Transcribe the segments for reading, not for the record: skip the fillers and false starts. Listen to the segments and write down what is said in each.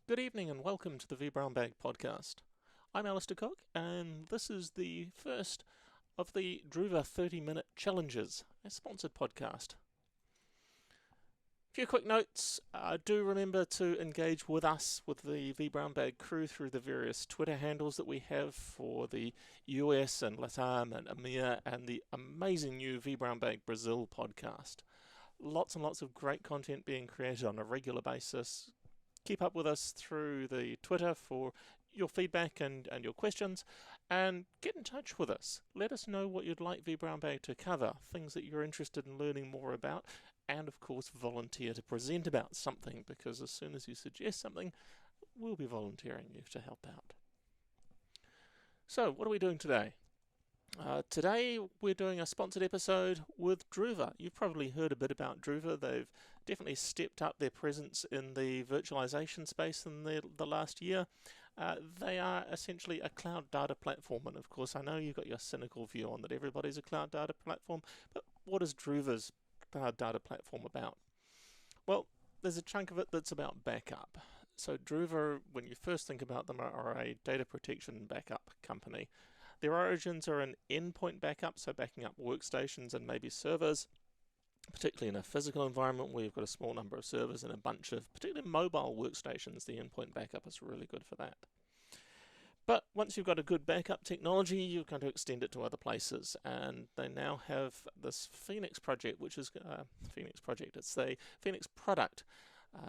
Good evening and welcome to the vBrownBag podcast. I'm Alastair Cooke and this is the first of the Druva 30-minute challenges, a sponsored podcast. A few quick notes. Do remember to engage with us, with the vBrownBag crew, through the various Twitter handles that we have for the US and LATAM and EMEA and the amazing new vBrownBag Brazil podcast. Lots and lots of great content being created on a regular basis. Keep up with us through the Twitter for your feedback and your questions, and get in touch with us. Let us know what you'd like vBrownBag to cover, things that you're interested in learning more about, and of course volunteer to present about something, because as soon as you suggest something, we'll be volunteering you to help out. So, what are we doing today? Today we're doing a sponsored episode with Druva. You've probably heard a bit about Druva. They've definitely stepped up their presence in the virtualization space in the last year. They are essentially a cloud data platform, and of course I know you've got your cynical view on that everybody's a cloud data platform, but what is Druva's cloud data platform about? Well, there's a chunk of it that's about backup. So Druva, when you first think about them, are a data protection backup company. Their origins are in endpoint backup, so backing up workstations and maybe servers, particularly in a physical environment where you've got a small number of servers and a bunch of particularly mobile workstations. The endpoint backup is really good for that. But once you've got a good backup technology, you're going to extend it to other places, and they now have this Phoenix project, which is it's the Phoenix product.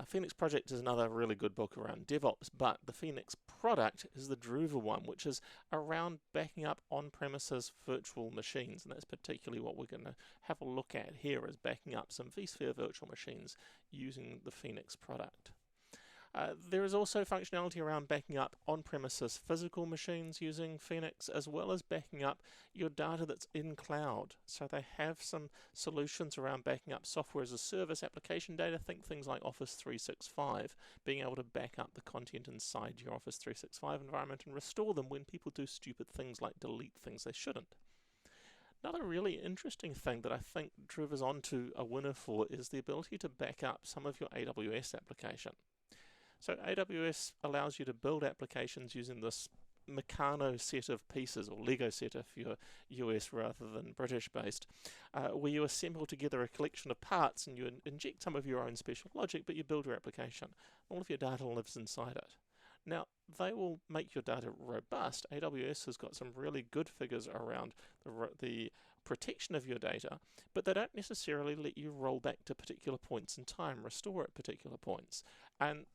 Phoenix Project is another really good book around DevOps, but the Phoenix product is the Druva one, which is around backing up on-premises virtual machines, and that's particularly what we're going to have a look at here, is backing up some vSphere virtual machines using the Phoenix product. There is also functionality around backing up on-premises physical machines using Phoenix, as well as backing up your data that's in cloud. So they have some solutions around backing up software as a service application data. Think things like Office 365, being able to back up the content inside your Office 365 environment and restore them when people do stupid things like delete things they shouldn't. Another really interesting thing that I think Druva's onto a winner for is the ability to back up some of your AWS application. So AWS allows you to build applications using this Meccano set of pieces, or Lego set if you're US rather than British based, where you assemble together a collection of parts and you inject some of your own special logic, but you build your application. All of your data lives inside it. Now, they will make your data robust. AWS has got some really good figures around the protection of your data, but they don't necessarily let you roll back to particular points in time, restore at particular points. And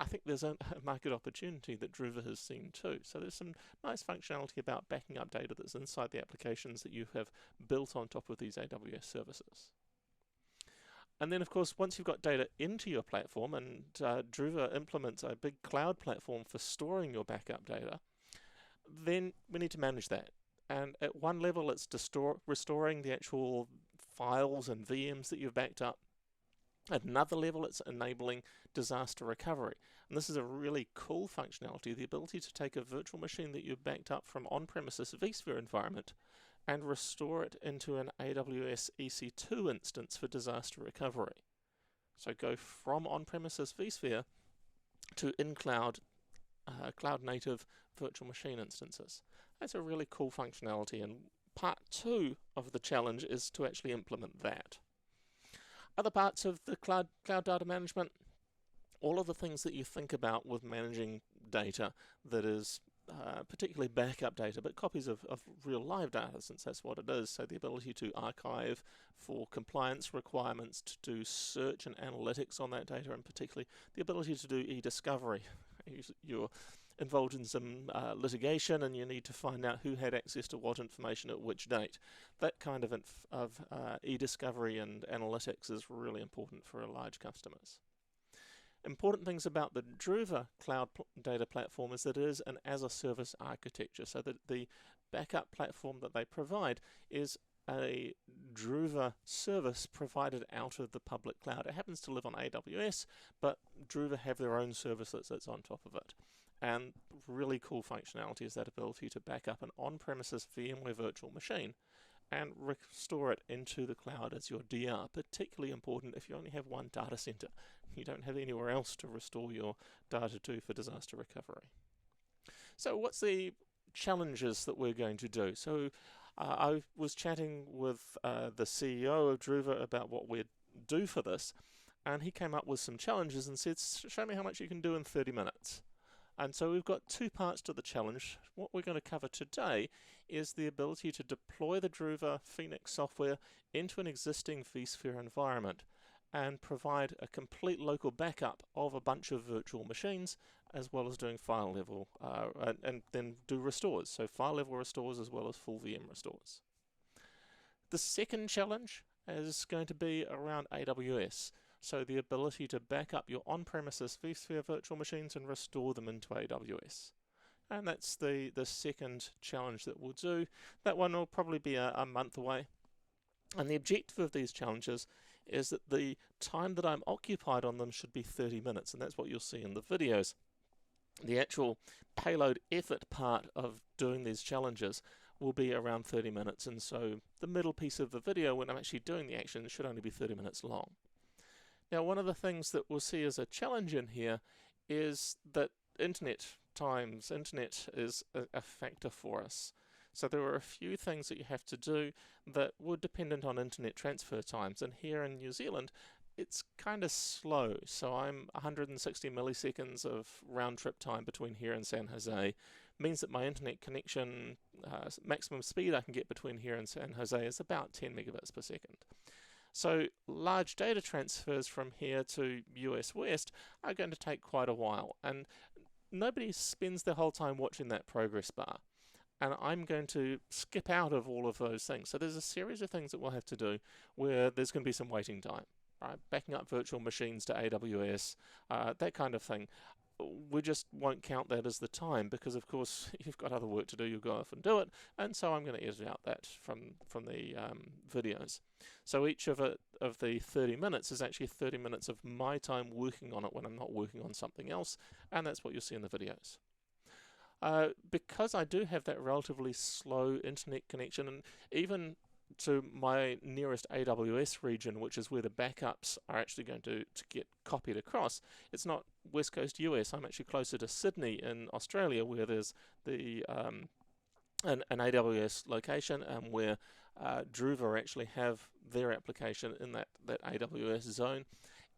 I think there's a market opportunity that Druva has seen too. So there's some nice functionality about backing up data that's inside the applications that you have built on top of these AWS services. And then, of course, once you've got data into your platform, and Druva implements a big cloud platform for storing your backup data, then we need to manage that. And at one level, it's restoring the actual files and VMs that you've backed up. At another level, it's enabling disaster recovery. And this is a really cool functionality, the ability to take a virtual machine that you've backed up from on-premises vSphere environment and restore it into an AWS EC2 instance for disaster recovery. So go from on-premises vSphere to in-cloud, cloud-native virtual machine instances. That's a really cool functionality, and part 2 of the challenge is to actually implement that. Other parts of the cloud data management, all of the things that you think about with managing data that is particularly backup data, but copies of real live data, since that's what it is. So the ability to archive for compliance requirements, to do search and analytics on that data, and particularly the ability to do e-discovery. You're involved in some litigation and you need to find out who had access to what information at which date. That kind of e-discovery and analytics is really important for large customers. Important things about the Druva cloud data platform is that it is an as-a-service architecture, so that the backup platform that they provide is a Druva service provided out of the public cloud. It happens to live on AWS, but Druva have their own service that's on top of it. And really cool functionality is that ability to back up an on-premises VMware virtual machine and restore it into the cloud as your DR, particularly important if you only have one data center. You don't have anywhere else to restore your data to for disaster recovery. So what's the challenges that we're going to do? So I was chatting with the CEO of Druva about what we'd do for this, and he came up with some challenges and said, show me how much you can do in 30 minutes. And so we've got two parts to the challenge. What we're going to cover today is the ability to deploy the Druva Phoenix software into an existing vSphere environment and provide a complete local backup of a bunch of virtual machines, as well as doing file level and then do restores, so file level restores as well as full VM restores. The second challenge is going to be around AWS. So the ability to back up your on-premises vSphere virtual machines and restore them into AWS. And that's the second challenge that we'll do. That one will probably be a month away. And the objective of these challenges is that the time that I'm occupied on them should be 30 minutes, and that's what you'll see in the videos. The actual payload effort part of doing these challenges will be around 30 minutes, and so the middle piece of the video, when I'm actually doing the action, should only be 30 minutes long. Now, one of the things that we'll see as a challenge in here is that internet is a factor for us. So there are a few things that you have to do that were dependent on internet transfer times, and here in New Zealand it's kind of slow. So I'm 160 milliseconds of round trip time between here and San Jose means that my internet connection maximum speed I can get between here and San Jose is about 10 megabits per second. So large data transfers from here to US West are going to take quite a while, and nobody spends their whole time watching that progress bar. And I'm going to skip out of all of those things. So there's a series of things that we'll have to do where there's going to be some waiting time, right? Backing up virtual machines to AWS, that kind of thing. We just won't count that as the time because, of course, you've got other work to do. You'll go off and do it, and so I'm going to edit out that from the videos. So each of the 30 minutes is actually 30 minutes of my time working on it when I'm not working on something else, and that's what you'll see in the videos. Because I do have that relatively slow internet connection, and even to my nearest AWS region, which is where the backups are actually going to get copied across, it's not West Coast US. I'm actually closer to Sydney in Australia, where there's the an AWS location and where Druva actually have their application in that AWS zone.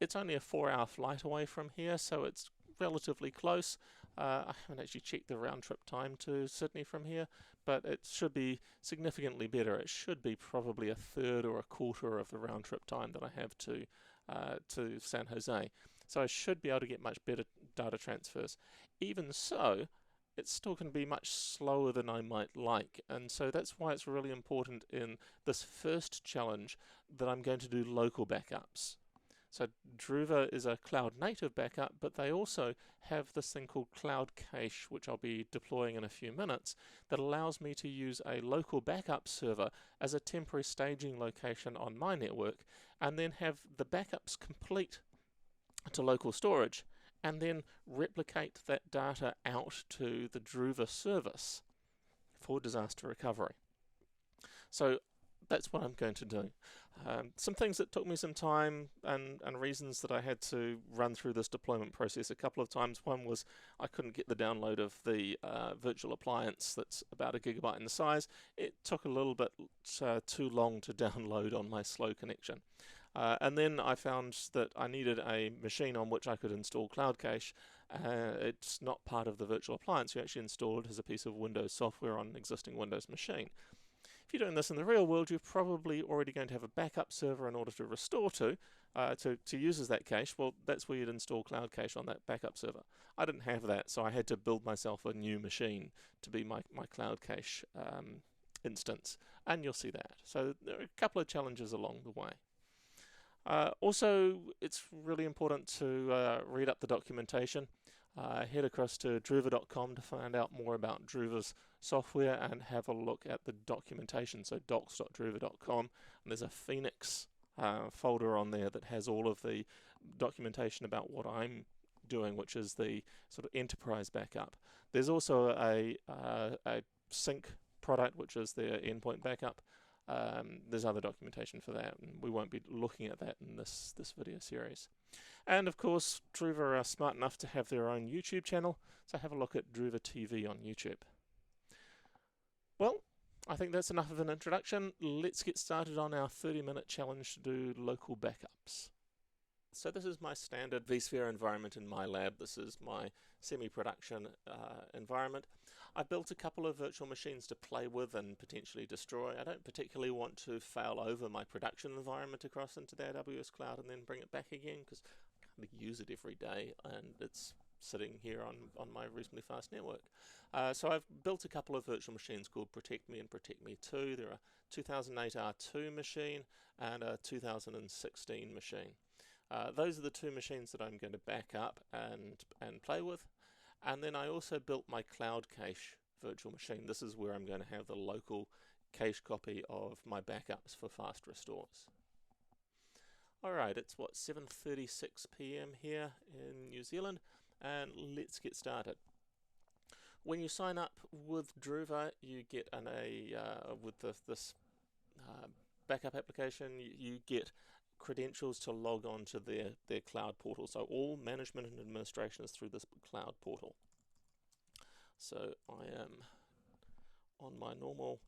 It's only a 4-hour flight away from here, so it's relatively close. I haven't actually checked the round trip time to Sydney from here, but it should be significantly better. It should be probably a third or a quarter of the round trip time that I have to San Jose. So I should be able to get much better data transfers. Even so, it's still going to be much slower than I might like, and so that's why it's really important in this first challenge that I'm going to do local backups. So Druva is a cloud native backup, but they also have this thing called Cloud Cache, which I'll be deploying in a few minutes, that allows me to use a local backup server as a temporary staging location on my network, and then have the backups complete to local storage, and then replicate that data out to the Druva service for disaster recovery. So that's what I'm going to do. Some things that took me some time and reasons that I had to run through this deployment process a couple of times. One was I couldn't get the download of the virtual appliance that's about 1 gigabyte in size. It took a little bit too long to download on my slow connection. And then I found that I needed a machine on which I could install Cloud Cache. It's not part of the virtual appliance. You actually install it as a piece of Windows software on an existing Windows machine. If you're doing this in the real world, you're probably already going to have a backup server in order to restore to use as that cache. Well, that's where you'd install Cloud Cache on that backup server. I didn't have that, so I had to build myself a new machine to be my Cloud Cache instance, and you'll see that. So there are a couple of challenges along the way. Also, it's really important to read up the documentation. Head across to druva.com to find out more about Druva's software and have a look at the documentation, so docs.druva.com, and there's a Phoenix folder on there that has all of the documentation about what I'm doing, which is the sort of enterprise backup. There's also a sync product, which is their endpoint backup, There's other documentation for that, and we won't be looking at that in this video series. And of course, Druva are smart enough to have their own YouTube channel, so have a look at Druva TV on YouTube. Well, I think that's enough of an introduction. Let's get started on our 30-minute challenge to do local backups. So this is my standard vSphere environment in my lab. This is my semi-production environment. I've built a couple of virtual machines to play with and potentially destroy. I don't particularly want to fail over my production environment across into the AWS cloud and then bring it back again, because I kind of use it every day and it's sitting here on my reasonably fast network. So I've built a couple of virtual machines called Protect Me and Protect Me 2. They're a 2008 R2 machine and a 2016 machine. Those are the two machines that I'm going to back up and play with. And then I also built my cloud cache virtual machine. This is where I'm going to have the local cache copy of my backups for fast restores. Alright, it's what, 7:36 p.m. here in New Zealand, and let's get started. When you sign up with Druva, you get with this backup application, you get credentials to log on to their cloud portal. So all management and administration is through this cloud portal. So I am on my normal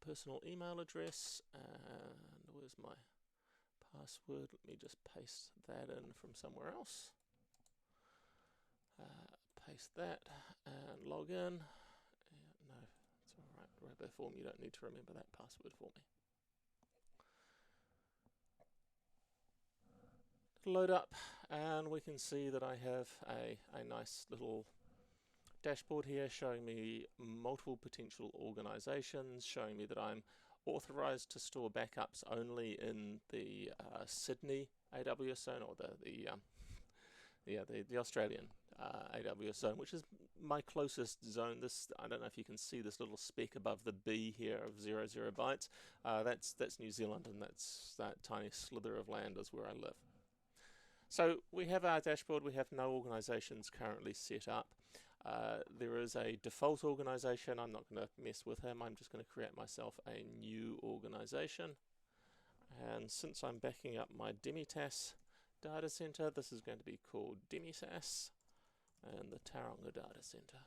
personal email address, and where's my password? Let me just paste that in from somewhere else. Paste that and log in. No, it's alright, RabbitForm, you don't need to remember that password for me. Load up, and we can see that I have a nice little dashboard here showing me multiple potential organizations, showing me that I'm authorized to store backups only in the Sydney AWS zone, or the Australian AWS zone, which is my closest zone. This, I don't know if you can see this little speck above the B here of 00 bytes. That's New Zealand, and that tiny slither of land is where I live. So we have our dashboard. We have no organizations currently set up. There is a default organization. I'm not going to mess with him. I'm just going to create myself a new organization. And since I'm backing up my Demitas data center, this is going to be called Demisas and the Tauranga data center.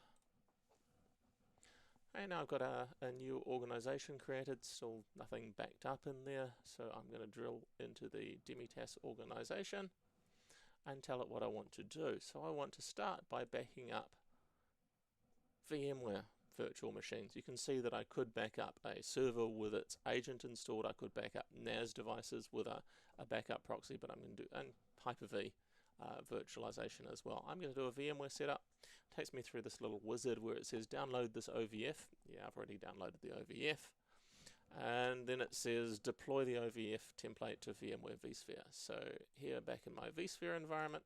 And now I've got a new organization created, still nothing backed up in there. So I'm going to drill into the Demitas organization and tell it what I want to do. So I want to start by backing up VMware virtual machines. You can see that I could back up a server with its agent installed. I could back up NAS devices with a backup proxy, but I'm going to do and Hyper-V virtualization as well. I'm going to do a VMware setup. It takes me through this little wizard where it says download this OVF. Yeah, I've already downloaded the OVF. And then it says deploy the OVF template to VMware vSphere. So here back in my vSphere environment,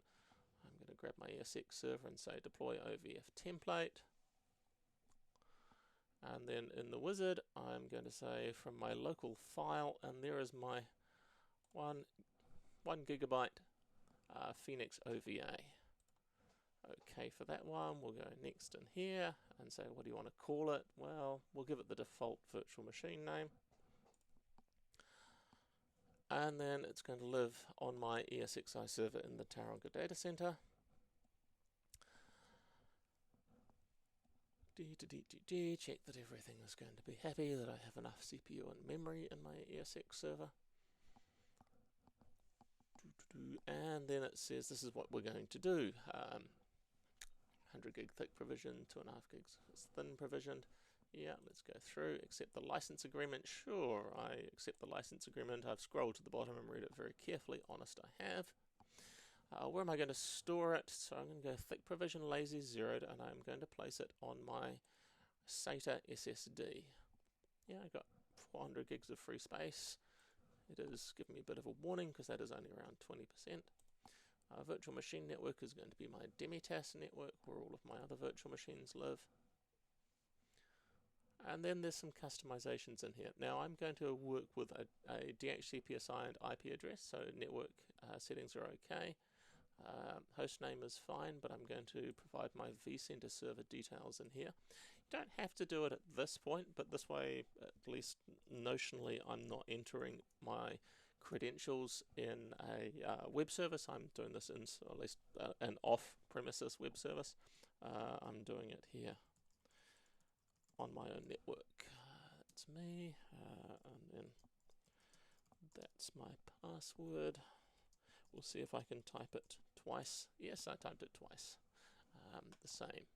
I'm going to grab my ESX server and say deploy OVF template. And then in the wizard, I'm going to say from my local file, and there is my 1 gigabyte Phoenix OVA. Okay, for that one, we'll go next in here and say, what do you want to call it? Well, we'll give it the default virtual machine name. And then it's going to live on my ESXi server in the Tauranga data center. Check that everything is going to be happy, that I have enough CPU and memory in my ESX server. And then it says this is what we're going to do. 100 gig thick provision, 2.5 gigs thin provisioned. Yeah, let's go through. Accept the license agreement. Sure, I accept the license agreement. I've scrolled to the bottom and read it very carefully. Honest, I have. Where am I going to store it? So I'm going to go thick provision lazy zeroed, and I'm going to place it on my SATA SSD. Yeah, I got 400 gigs of free space. It is giving me a bit of a warning because that is only around 20%. Virtual machine network is going to be my Demitas network, where all of my other virtual machines live. And then there's some customizations in here. Now I'm going to work with a DHCP assigned IP address, so network settings are okay. Host name is fine, but I'm going to provide my vCenter server details in here. You don't have to do it at this point, but this way, at least notionally, I'm not entering my credentials in a web service. I'm doing this in at least an off-premises web service. I'm doing it here on my own network. That's me, and then that's my password. We'll see if I can type it twice. Yes, I typed it twice. The same.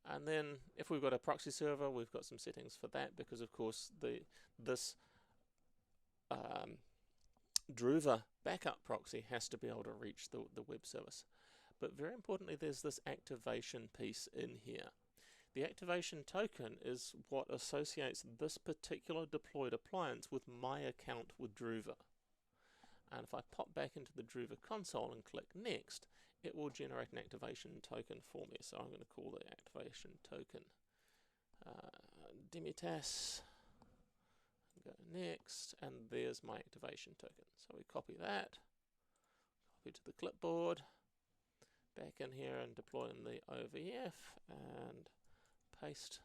And then if we've got a proxy server, we've got some settings for that, because of course this Druva backup proxy has to be able to reach the web service. But very importantly, there's this activation piece in here. The activation token is what associates this particular deployed appliance with my account with Druva. And if I pop back into the Druva console and click Next, it will generate an activation token for me. So I'm going to call the activation token Demitas. Go Next, and there's my activation token. So we copy that, copy to the clipboard, back in here and deploy in the OVF, and paste.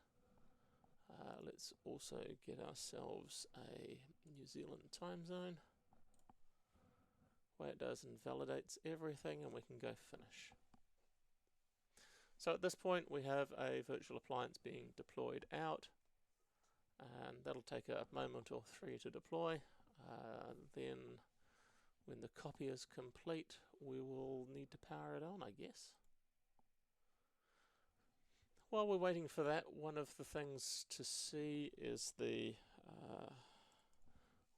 Let's also get ourselves a New Zealand time zone. Way it does invalidates everything, and we can go finish. So at this point we have a virtual appliance being deployed out, and that'll take a moment or three to deploy. Then when the copy is complete, we will need to power it on, I guess. While we're waiting for that, one of the things to see is the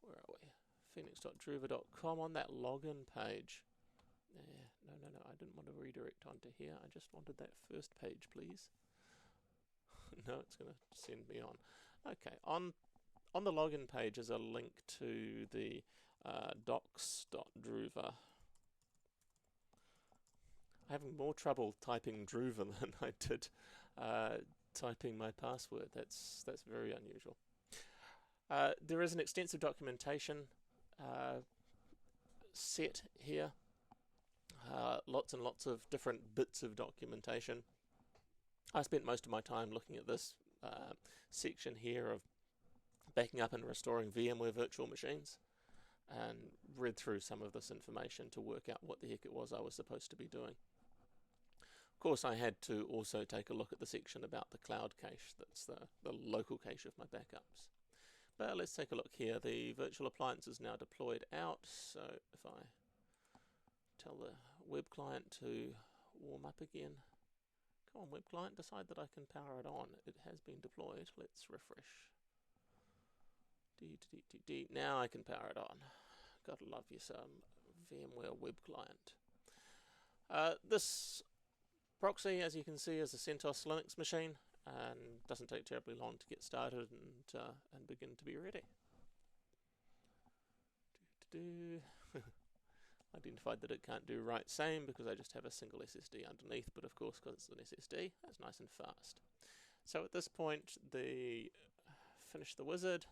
where are we? Phoenix.druva.com. On that login page. No, I didn't want to redirect onto here. I just wanted that first page, please. No, it's going to send me on. Okay, on the login page is a link to the docs.druva. I'm having more trouble typing Druva than I did typing my password. That's very unusual. There is an extensive documentation set here. Lots and lots of different bits of documentation. I spent most of my time looking at this section here of backing up and restoring VMware virtual machines, and read through some of this information to work out what the heck it was I was supposed to be doing. Of course, I had to also take a look at the section about the cloud cache. That's the local cache of my backups. But let's take a look here. The virtual appliance is now deployed out, so if I tell the web client to warm up again. Come on, web client, decide that I can power it on. It has been deployed. Let's refresh. Now I can power it on. Gotta love you some VMware web client. This proxy, as you can see, is a CentOS Linux machine, and doesn't take terribly long to get started and begin to be ready. Identified that it can't do write same because I just have a single SSD underneath, but of course because it's an SSD, that's nice and fast. So at this point, finish the wizard.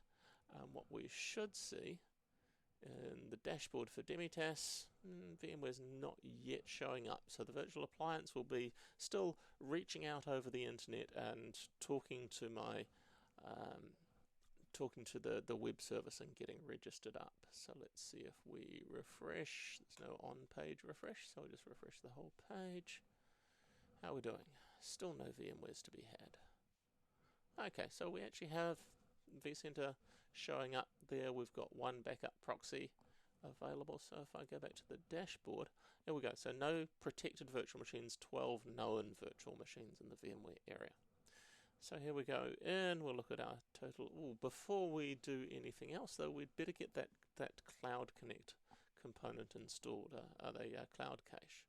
What we should see in the dashboard for Demitas, VMware's not yet showing up, so the virtual appliance will be still reaching out over the internet and talking to my the web service and getting registered up. So let's see if we refresh. There's no on-page refresh, so we'll just refresh the whole page. How are we doing? Still no VMwares to be had. Okay, so we actually have vCenter showing up there. We've got one backup proxy available. So if I go back to the dashboard, there we go. So no protected virtual machines, 12 known virtual machines in the VMware area. So here we go, and we'll look at our total. Ooh, before we do anything else, though, we'd better get that Cloud Connect component installed, the Cloud Cache.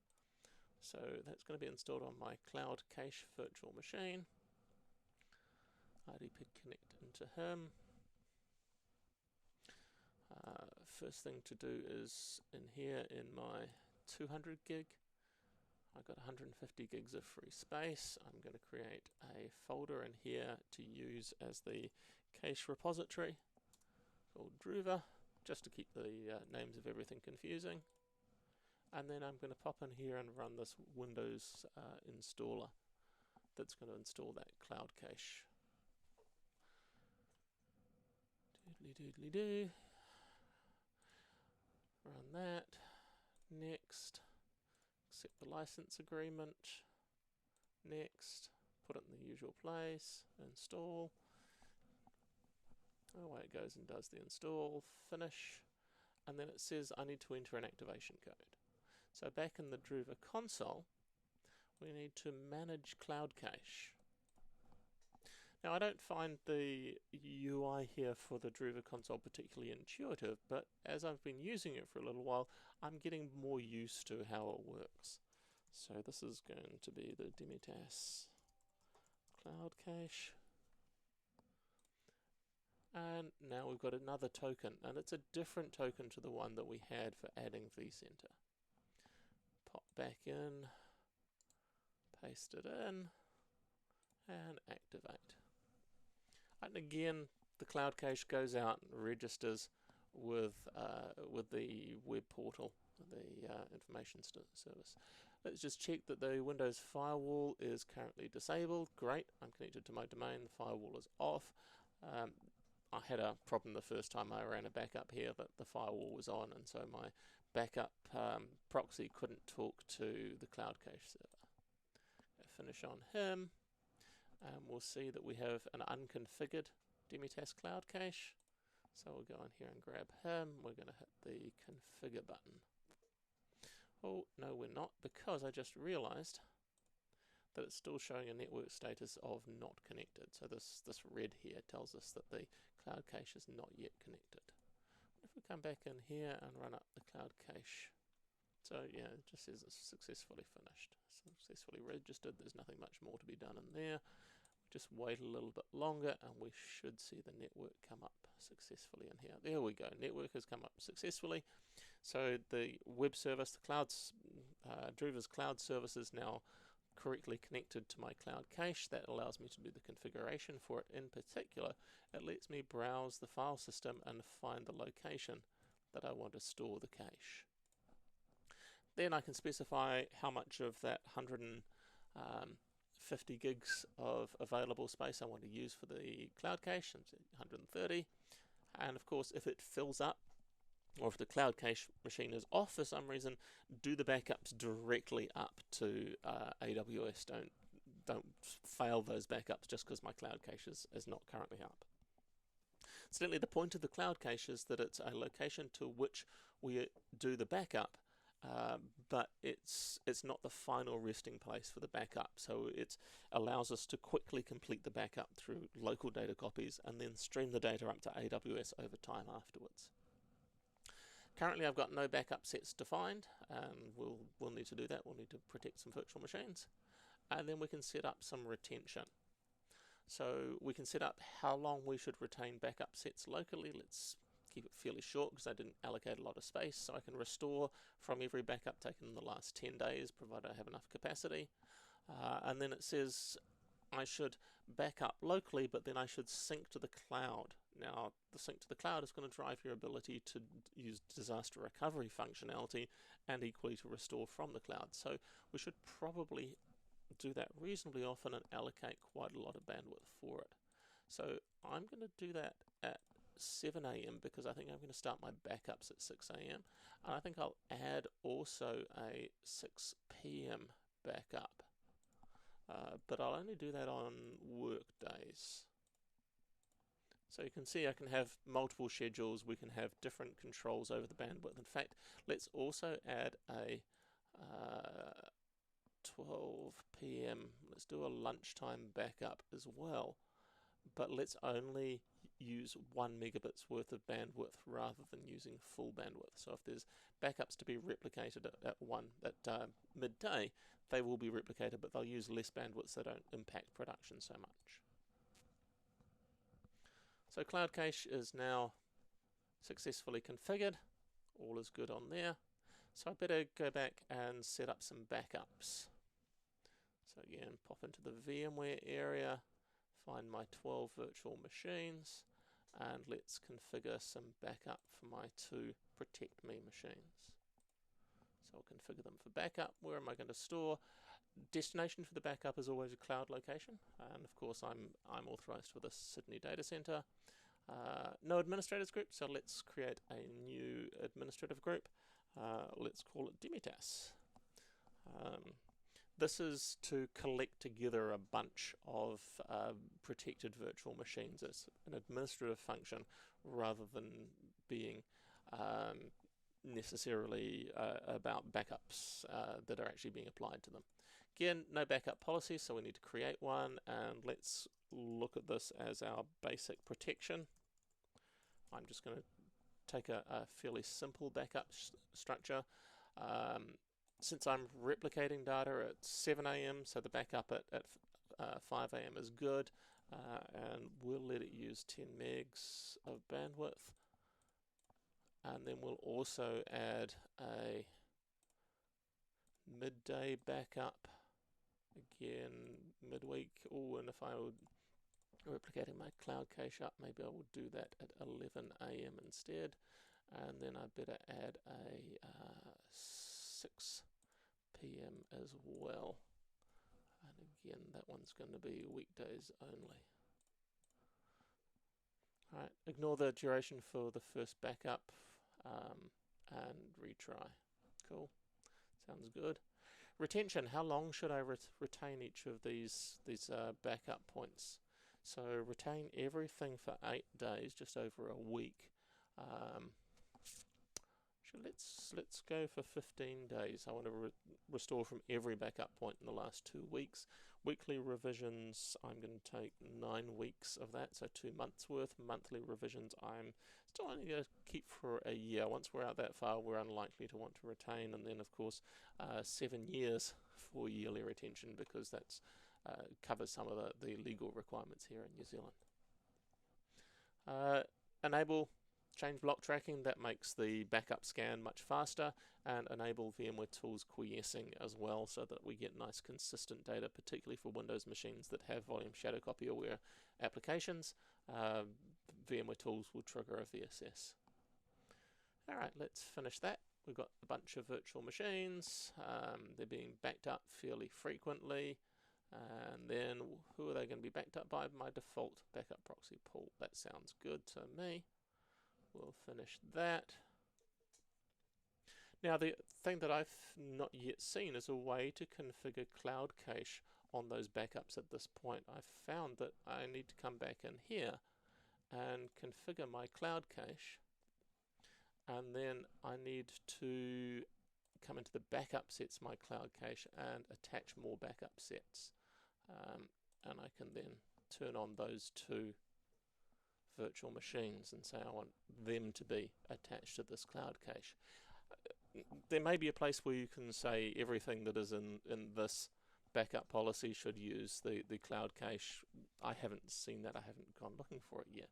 So that's going to be installed on my Cloud Cache virtual machine. IDP connect into him. First thing to do is in here in my 200 gig. I've got 150 gigs of free space. I'm going to create a folder in here to use as the cache repository called Druva, just to keep the names of everything confusing. and then I'm going to pop in here and run this Windows installer that's going to install that cloud cache. Doodly doodly do. Run that. Next. Accept the license agreement. Next. Put it in the usual place. Install. Away it goes and does the install. Finish. And then it says I need to enter an activation code. So back in the Druva console, we need to manage cloud cache. Now I don't find the UI here for the Druva console particularly intuitive, but as I've been using it for a little while, I'm getting more used to how it works. So this is going to be the Demitas cloud cache. And now we've got another token, and it's a different token to the one that we had for adding vCenter. Pop back in, paste it in, and activate. And again, the cloud cache goes out and registers with the web portal, the information service. Let's just check that the Windows firewall is currently disabled. Great, I'm connected to my domain, the firewall is off. I had a problem the first time I ran a backup here that the firewall was on, and so my backup proxy couldn't talk to the cloud cache server. Finish on him. We'll see that we have an unconfigured Demitas cloud cache. So we'll go in here and grab him. We're going to hit the configure button. Oh, no we're not, because I just realized that it's still showing a network status of not connected. So this red here tells us that the cloud cache is not yet connected. If we come back in here and run up the cloud cache, so yeah, it just says it's successfully finished, successfully registered. There's nothing much more to be done in there. Just wait a little bit longer and we should see the network come up successfully in here. There we go, network has come up successfully. So the web service, the clouds, Druva's cloud service is now correctly connected to my cloud cache. That allows me to do the configuration for it. In particular, it lets me browse the file system and find the location that I want to store the cache. Then I can specify how much of that 150 gigs of available space I want to use for the cloud cache, 130. And of course, if it fills up, or if the cloud cache machine is off for some reason, do the backups directly up to AWS. Don't fail those backups just because my cloud cache is not currently up. Incidentally, the point of the cloud cache is that it's a location to which we do the backup, but it's not the final resting place for the backup. So it allows us to quickly complete the backup through local data copies and then stream the data up to AWS over time afterwards. Currently I've got no backup sets defined, and we'll need to do that. We'll need to protect some virtual machines, and then we can set up some retention. So we can set up how long we should retain backup sets locally. Let's keep it fairly short because I didn't allocate a lot of space, so I can restore from every backup taken in the last 10 days, provided I have enough capacity. And then it says I should back up locally, but then I should sync to the cloud. Now, the sync to the cloud is going to drive your ability to use disaster recovery functionality and equally to restore from the cloud. So we should probably do that reasonably often and allocate quite a lot of bandwidth for it. So I'm going to do that at 7 AM because I think I'm going to start my backups at 6 AM. And I think I'll add also a 6 PM backup. But I'll only do that on work days. So you can see I can have multiple schedules, we can have different controls over the bandwidth. In fact, let's also add a 12 PM, let's do a lunchtime backup as well, but let's only use 1 megabits worth of bandwidth rather than using full bandwidth. So if there's backups to be replicated at midday, they will be replicated, but they'll use less bandwidth so they don't impact production so much. So Cloud Cache is now successfully configured. All is good on there. So I better go back and set up some backups. So again, pop into the VMware area, find my 12 virtual machines, and let's configure some backup for my 2 Protect Me machines. So I'll configure them for backup. Where am I going to store? Destination for the backup is always a cloud location, and of course I'm authorized for the Sydney data center. No administrators group, so let's create a new administrative group. Let's call it Demitas. This is to collect together a bunch of protected virtual machines. It's an administrative function rather than being necessarily about backups that are actually being applied to them. Again, no backup policy, so we need to create one, and let's look at this as our basic protection. I'm just going to take a fairly simple backup structure. Since I'm replicating data at 7 AM, so the backup at 5 AM is good, and we'll let it use 10 megs of bandwidth. And then we'll also add a midday backup, again midweek. Oh, and if I were replicating my cloud cache up, maybe I will do that at 11 AM instead. And then I better add a 6 PM as well. And again, that one's going to be weekdays only. Alright, ignore the duration for the first backup and retry. Cool, sounds good. Retention, how long should I retain each of these backup points? So retain everything for 8 days, just over a week. Let's go for 15 days. I want to restore from every backup point in the last 2 weeks. Weekly revisions, I'm going to take 9 weeks of that, so 2 months worth. Monthly revisions, I'm still only going to keep for a year. Once we're out that far, we're unlikely to want to retain. And then, of course, 7 years for yearly retention, because that's covers some of the legal requirements here in New Zealand. Enable change block tracking, that makes the backup scan much faster, and enable VMware tools quiescing as well, so that we get nice consistent data, particularly for Windows machines that have volume shadow copy aware applications. VMware tools will trigger a VSS. Alright, let's finish that. We've got a bunch of virtual machines. They're being backed up fairly frequently. And then who are they going to be backed up by? My default backup proxy pool. That sounds good to me. We'll finish that. Now, the thing that I've not yet seen is a way to configure cloud cache on those backups at this point. I've found that I need to come back in here and configure my cloud cache, and then I need to come into the backup sets my cloud cache and attach more backup sets, and I can then turn on those 2 virtual machines and say I want them to be attached to this cloud cache. There may be a place where you can say everything that is in this backup policy should use the cloud cache. I haven't seen that. I haven't gone looking for it yet.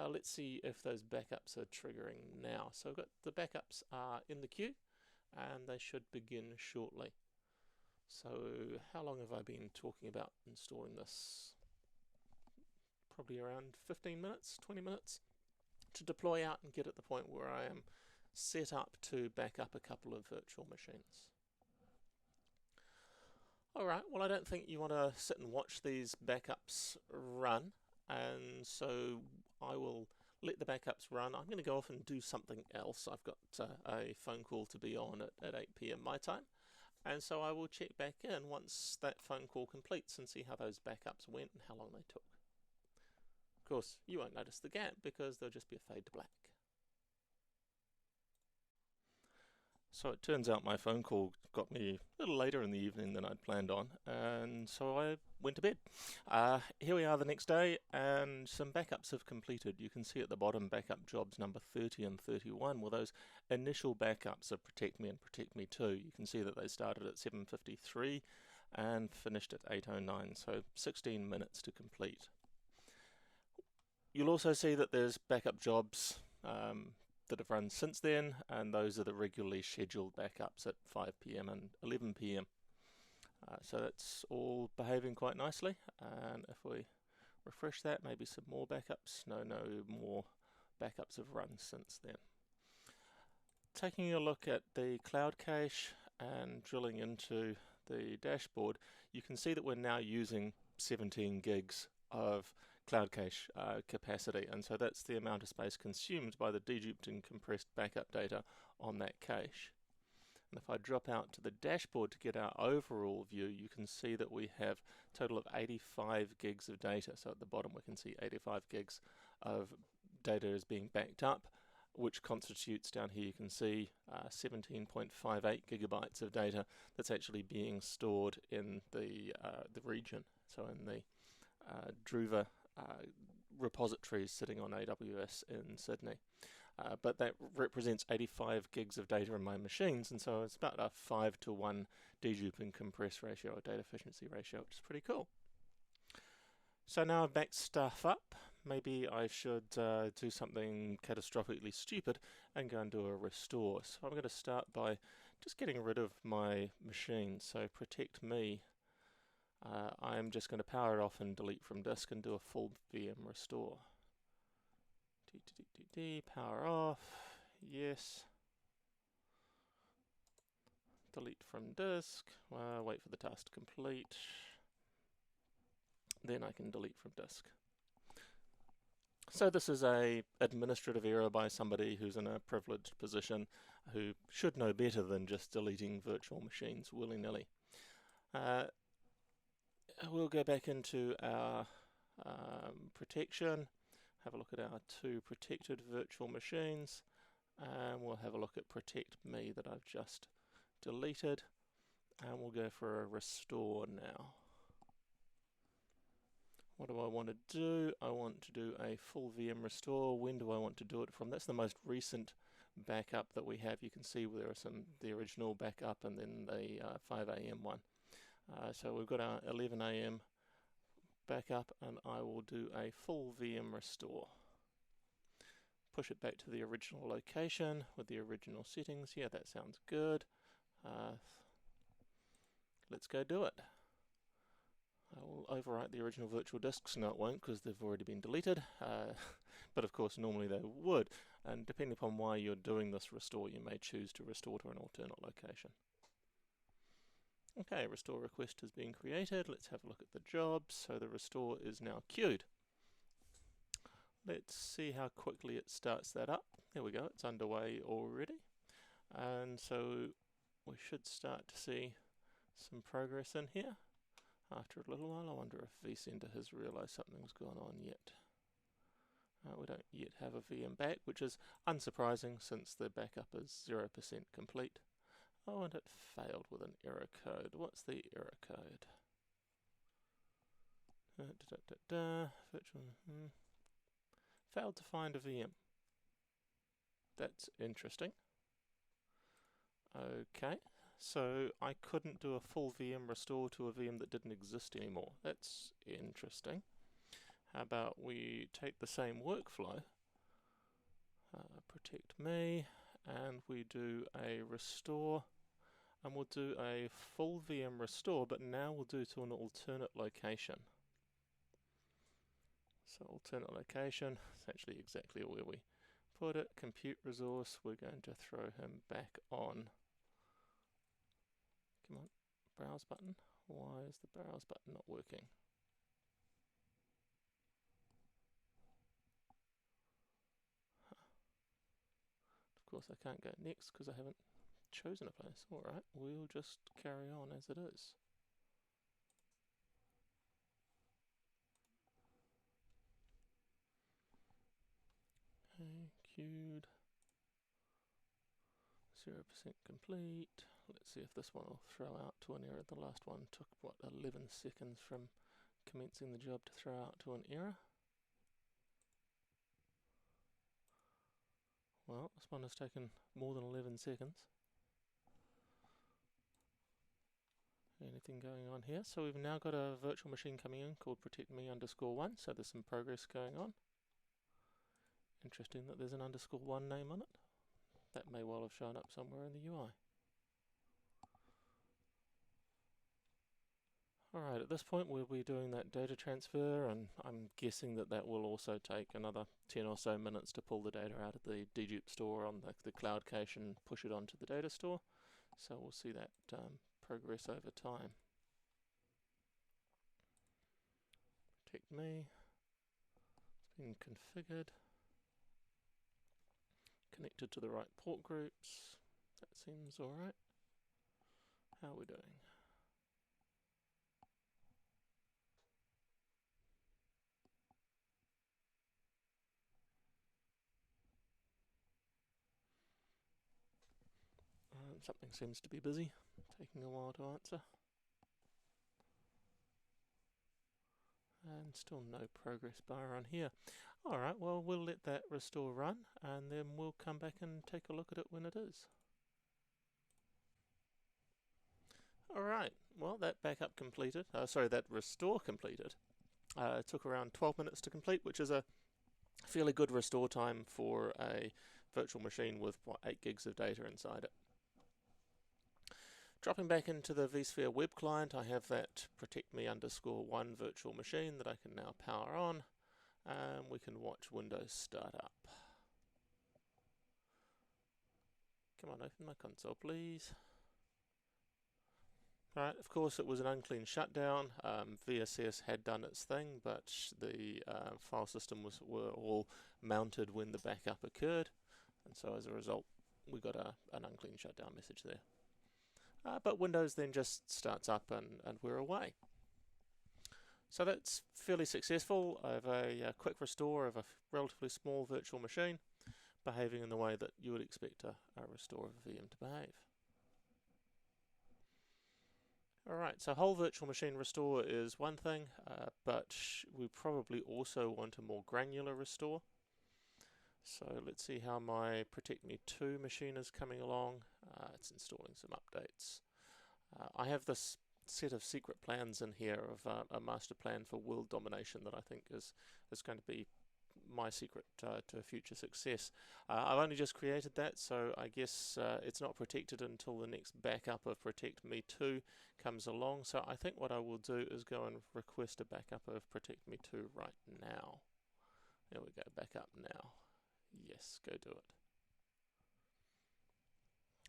Let's see if those backups are triggering now. So I've got the backups are in the queue, and they should begin shortly. So how long have I been talking about installing this? Probably around 15 minutes, 20 minutes to deploy out and get at the point where I am set up to back up a couple of virtual machines. Alright, well, I don't think you want to sit and watch these backups run, and so I will let the backups run. I'm going to go off and do something else. I've got a phone call to be on at 8 PM my time, and so I will check back in once that phone call completes and see how those backups went and how long they took. Of course, you won't notice the gap because there'll just be a fade to black. So it turns out my phone call got me a little later in the evening than I'd planned on, and so I went to bed. Here we are the next day, and some backups have completed. You can see at the bottom backup jobs number 30 and 31. Well, those initial backups of Protect Me and Protect Me 2, you can see that they started at 7:53 and finished at 8:09, so 16 minutes to complete. You'll also see that there's backup jobs that have run since then, and those are the regularly scheduled backups at 5 PM and 11 PM. So that's all behaving quite nicely, and if we refresh that, maybe some more backups. No more backups have run since then. taking a look at the cloud cache and drilling into the dashboard, you can see that we're now using 17 gigs of cloud cache capacity, and so that's the amount of space consumed by the deduped and compressed backup data on that cache. And if I drop out to the dashboard to get our overall view, you can see that we have a total of 85 gigs of data. So at the bottom we can see 85 gigs of data is being backed up, which constitutes, down here you can see 17.58 gigabytes of data that's actually being stored in the region, so in the Druva repositories sitting on AWS in Sydney. But that represents 85 gigs of data in my machines, and so it's about a 5-to-1 dedupe and compress ratio, or data efficiency ratio, which is pretty cool. So now I've backed stuff up, maybe I should do something catastrophically stupid and go and do a restore. So I'm going to start by just getting rid of my machine. So protect me, I'm just going to power it off and delete from disk and do a full VM restore. Power off, yes. Delete from disk, wait for the task to complete. Then I can delete from disk. So this is a administrative error by somebody who's in a privileged position, who should know better than just deleting virtual machines willy-nilly. We'll go back into our protection, have a look at our 2 protected virtual machines, and we'll have a look at protect me that I've just deleted, and we'll go for a restore now. What do I want to do? I want to do a full VM restore. When do I want to do it from? That's the most recent backup that we have. You can see there are the original backup and then the 5 AM one. So we've got our 11 AM backup, and I will do a full VM restore. Push it back to the original location with the original settings. Yeah, that sounds good. Let's go do it. I will overwrite the original virtual disks. No, it won't, because they've already been deleted. But of course, normally they would. And depending upon why you're doing this restore, you may choose to restore to an alternate location. Okay, restore request has been created. Let's have a look at the jobs. So the restore is now queued. Let's see how quickly it starts that up. There we go, it's underway already. And so we should start to see some progress in here. After a little while, I wonder if vCenter has realized something's gone on yet. We don't yet have a VM which is unsurprising since the backup is 0% complete. Oh, and it failed with an error code. What's the error code? Virtual, failed to find a VM. That's interesting. Okay, so I couldn't do a full VM restore to a VM that didn't exist anymore. That's interesting. How about we take the same workflow, protect me, and we do a restore, and we'll do a full VM restore, but now we'll do it to an alternate location. So alternate location, it's actually exactly where we put it. Compute resource, we're going to throw him back on. Come on, browse button. Why is the browse button not working? Of course I can't go next because I haven't chosen a place. Alright, we'll just carry on as it is. Okay, queued. 0% complete. Let's see if this one will throw out to an error. The last one took, what, 11 seconds from commencing the job to throw out to an error. Well, this one has taken more than 11 seconds. Anything going on here? So we've now got a virtual machine coming in called protectme_1, so there's some progress going on. Interesting that there's an _1 name on it. That may well have shown up somewhere in the UI. Alright, at this point we'll be doing that data transfer, and I'm guessing that that will also take another 10 or so minutes to pull the data out of the dedupe store on the cloud cache and push it onto the data store. So we'll see that progress over time. Protect me. It's been configured. Connected to the right port groups. That seems alright. How are we doing? Something seems to be busy, taking a while to answer. And still no progress bar on here. Alright, well we'll let that restore run and then we'll come back and take a look at it when it is. Alright, well that backup completed, that restore completed. It took around 12 minutes to complete, which is a fairly good restore time for a virtual machine with 8 gigs of data inside it. Dropping back into the vSphere web client, I have that protectme_1 virtual machine that I can now power on, and we can watch Windows start up. Come on, open my console, please. Alright, of course it was an unclean shutdown. VSS had done its thing, but the file system were all mounted when the backup occurred, and so as a result we got an unclean shutdown message there. But Windows then just starts up and we're away. So that's fairly successful. I have a quick restore of a relatively small virtual machine, behaving in the way that you would expect a restore of a VM to behave. Alright, so whole virtual machine restore is one thing, but we probably also want a more granular restore. So let's see how my Protect Me 2 machine is coming along. It's installing some updates. I have this set of secret plans in here of a master plan for world domination that I think is going to be my secret to future success. I've only just created that, so I guess it's not protected until the next backup of Protect Me 2 comes along. So I think what I will do is go and request a backup of Protect Me 2 right now. There we go, backup now. Yes, go do it.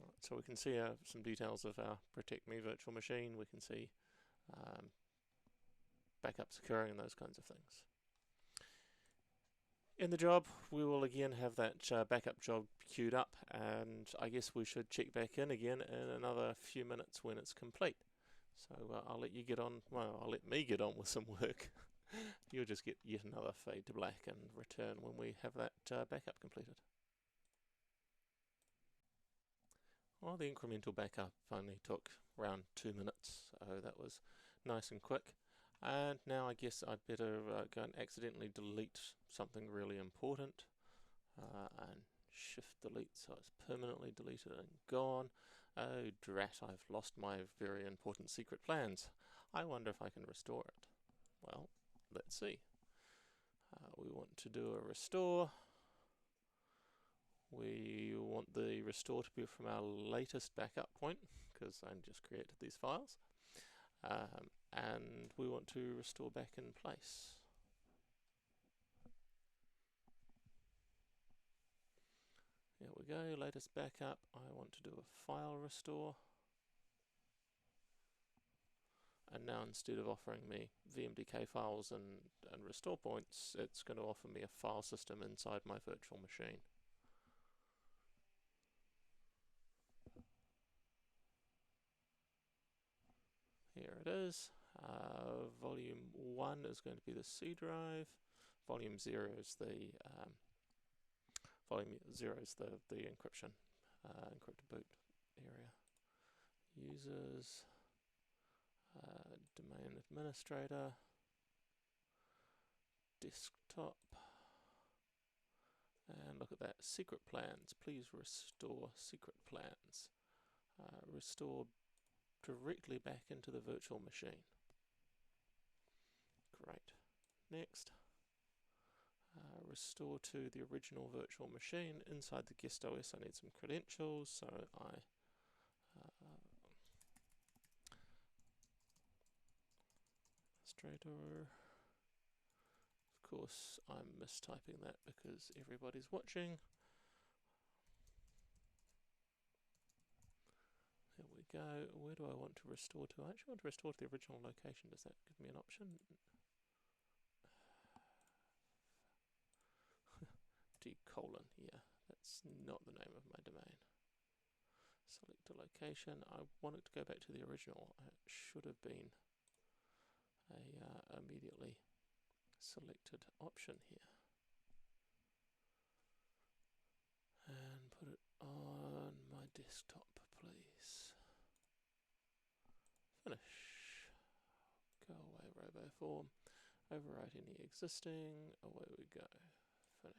Right, so we can see some details of our Protect Me virtual machine. We can see backups occurring and those kinds of things. In the job, we will again have that backup job queued up, and I guess we should check back in again in another few minutes when it's complete. So I'll let you get on, well, I'll let me get on with some work. You'll just get yet another fade to black and return when we have that backup completed. Well, the incremental backup only took around 2 minutes, so that was nice and quick. And now I guess I'd better go and accidentally delete something really important and shift delete so it's permanently deleted and gone. Oh drat, I've lost my very important secret plans. I wonder if I can restore it. Well, let's see. We want to do a restore. We want the restore to be from our latest backup point, because I just created these files. And we want to restore back in place. There we go, latest backup. I want to do a file restore. And now instead of offering me VMDK files and restore points, it's going to offer me a file system inside my virtual machine. Here it is. Volume 1 is going to be the C drive. Volume 0 is the encryption, encrypted boot area. Users, domain administrator, desktop, and look at that, secret plans. Please restore secret plans. Restore directly back into the virtual machine. Great. Next. Restore to the original virtual machine. Inside the guest OS I need some credentials, so I administrator. Of course, I'm mistyping that because everybody's watching. There we go. Where do I want to restore to? I actually want to restore to the original location. Does that give me an option? D:, yeah, that's not the name of my domain. Select a location. I want it to go back to the original. It should have been a immediately selected option here. And put it on my desktop, please. Finish. Go away, RoboForm. Overwrite any existing. Away we go. Finish.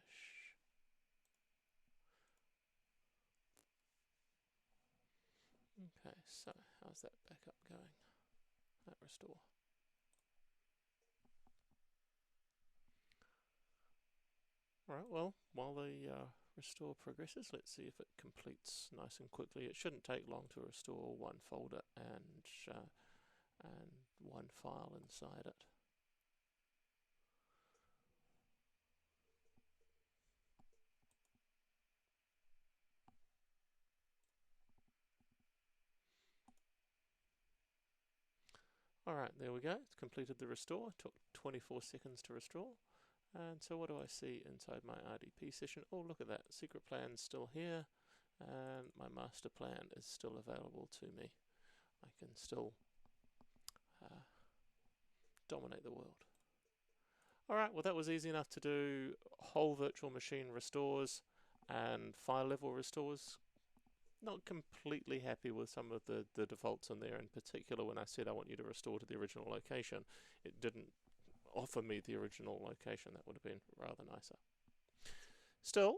Okay, so how's that backup going? That restore. Alright, well, while the restore progresses, let's see if it completes nice and quickly. It shouldn't take long to restore one folder and one file inside it. Alright, there we go. It's completed the restore. It took 24 seconds to restore. And so what do I see inside my RDP session? Oh, look at that. Secret plan's still here. And my master plan is still available to me. I can still dominate the world. Alright, well that was easy enough to do. Whole virtual machine restores and file level restores. Not completely happy with some of the defaults in there. In particular, when I said I want you to restore to the original location, it didn't offer me the original location. That would have been rather nicer. Still,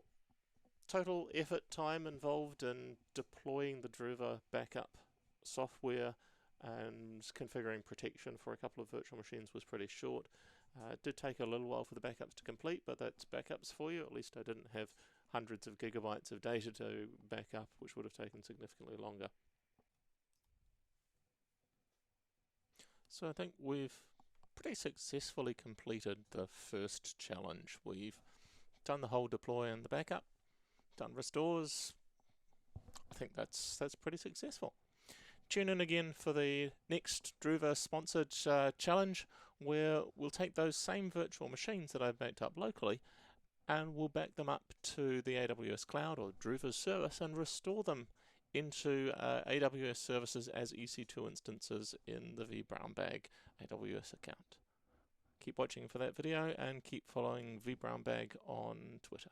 total effort time involved in deploying the Druva backup software and configuring protection for a couple of virtual machines was pretty short. It did take a little while for the backups to complete, but that's backups for you. At least I didn't have hundreds of gigabytes of data to back up, which would have taken significantly longer. So I think we've pretty successfully completed the first challenge. We've done the whole deploy and the backup, done restores. I think that's pretty successful. Tune in again for the next Druva sponsored challenge, where we'll take those same virtual machines that I've backed up locally and we'll back them up to the AWS cloud or Druva's service and restore them into AWS services as EC2 instances in the vBrownBag AWS account. Keep watching for that video and keep following vBrownBag on Twitter.